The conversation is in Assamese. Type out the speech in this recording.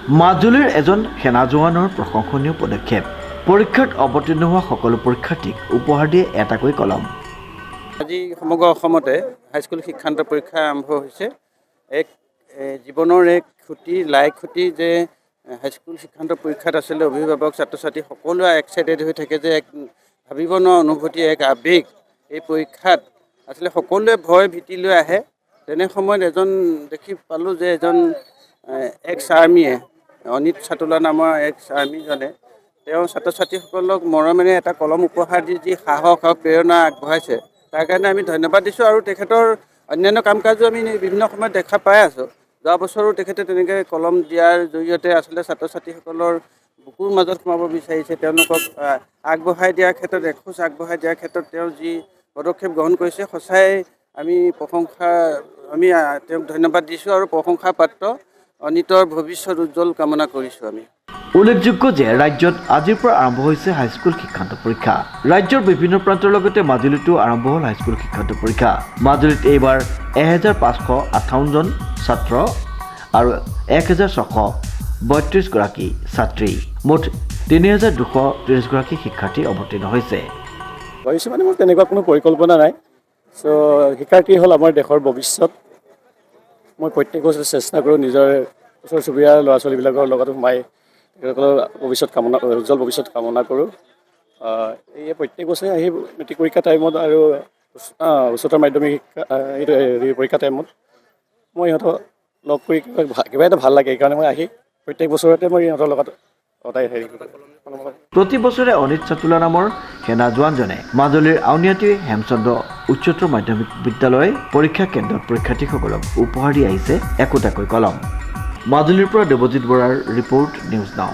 মাজুলীৰ এজন সেনা জোৱানৰ প্ৰশংসনীয় পদক্ষেপ। পৰীক্ষাত অৱতীৰ্ণ হোৱা সকলো পৰীক্ষাৰ্থীক উপহাৰ দিয়ে এটাকৈ কলম। আজি সমগ্ৰ অসমতে হাইস্কুল শিক্ষান্ত পৰীক্ষা আৰম্ভ হৈছে। এক জীৱনৰ এক খুঁটি যে হাইস্কুল শিক্ষান্ত পৰীক্ষাত আচলতে অভিভাৱক ছাত্ৰ ছাত্ৰী সকলোৱে এক্সাইটেড হৈ থাকে যে এক ভাবিব নোৱাৰা অনুভূতি, এক আৱেগ। এই পৰীক্ষাত আচলতে সকলোৱে ভয় ভীতি লৈ আহে। তেনে সময়ত দেখি পালোঁ যে এজন এক্স আৰ্মীয়ে, অনিত চাটোলা নামৰ এক্স আৰ্মীজনে তেওঁ ছাত্ৰ ছাত্ৰীসকলক মৰমেৰে এটা কলম উপহাৰ দি যি সাহস আৰু প্ৰেৰণা আগবঢ়াইছে, তাৰ কাৰণে আমি ধন্যবাদ দিছোঁ। আৰু তেখেতৰ অন্যান্য কাম কাজো আমি বিভিন্ন সময়ত দেখা পাই আছোঁ। যোৱা বছৰো তেখেতে তেনেকৈ কলম দিয়াৰ জৰিয়তে আচলতে ছাত্ৰ ছাত্ৰীসকলৰ বুকুৰ মাজত সোমাব বিচাৰিছে। তেওঁলোকক আগবঢ়াই দিয়াৰ ক্ষেত্ৰত, এখোজ আগবঢ়াই দিয়াৰ ক্ষেত্ৰত তেওঁ যি পদক্ষেপ গ্ৰহণ কৰিছে, সঁচাই আমি তেওঁক ধন্যবাদ দিছোঁ আৰু প্ৰশংসা পাত্ৰ অনিতৰ ভৱিষ্যত উজ্জ্বল কামনা কৰিছোঁ আমি। উল্লেখযোগ্য যে ৰাজ্যত আজিৰ পৰা আৰম্ভ হৈছে হাইস্কুল শিক্ষান্ত পৰীক্ষা। ৰাজ্যৰ বিভিন্ন প্ৰান্তৰ লগতে মাজুলীতো আৰম্ভ হ'ল হাইস্কুল শিক্ষান্ত পৰীক্ষা। মাজুলীত এইবাৰ 1558 জন ছাত্ৰ আৰু 1632 গৰাকী ছাত্ৰী, মুঠ 3230 গৰাকী শিক্ষাৰ্থী অৱতীৰ্ণ হৈছে। ভাবিছোঁ মোৰ তেনেকুৱা কোনো পৰিকল্পনা নাই। শিক্ষাৰ্থী হ'ল আমাৰ দেশৰ ভৱিষ্যত। মই প্ৰত্যেক বছৰ চেষ্টা কৰোঁ নিজৰ ওচৰ চুবুৰীয়া ল'ৰা ছোৱালীবিলাকৰ লগত সোমাই তেখেতসকলৰ উজ্জ্বল ভৱিষ্যত কামনা কৰোঁ। এই প্ৰত্যেক বছৰে আহি মেট্ৰিক পৰীক্ষা টাইমত আৰু উচ্চতৰ মাধ্যমিক পৰীক্ষা টাইমত মই ইহঁতক লগ কৰি কিবা এটা ভাল লাগে। সেইকাৰণে মই আহি প্ৰত্যেক বছৰতে মই ইহঁতৰ লগত সদায় প্ৰতি বছৰে অনিত চাটোলা নামৰ সেনা জোৱানজনে মাজুলীৰ আউনীআটী হেমচন্দ্ৰ উচ্চতৰ মাধ্যমিক বিদ্যালয় পৰীক্ষা কেন্দ্ৰত পৰীক্ষাৰ্থীসকলক উপহাৰ দি আহিছে একোটাকৈ কলম। মাজুলীৰ পৰা দেৱজিৎ বৰাৰ ৰিপৰ্ট, নিউজ নাও।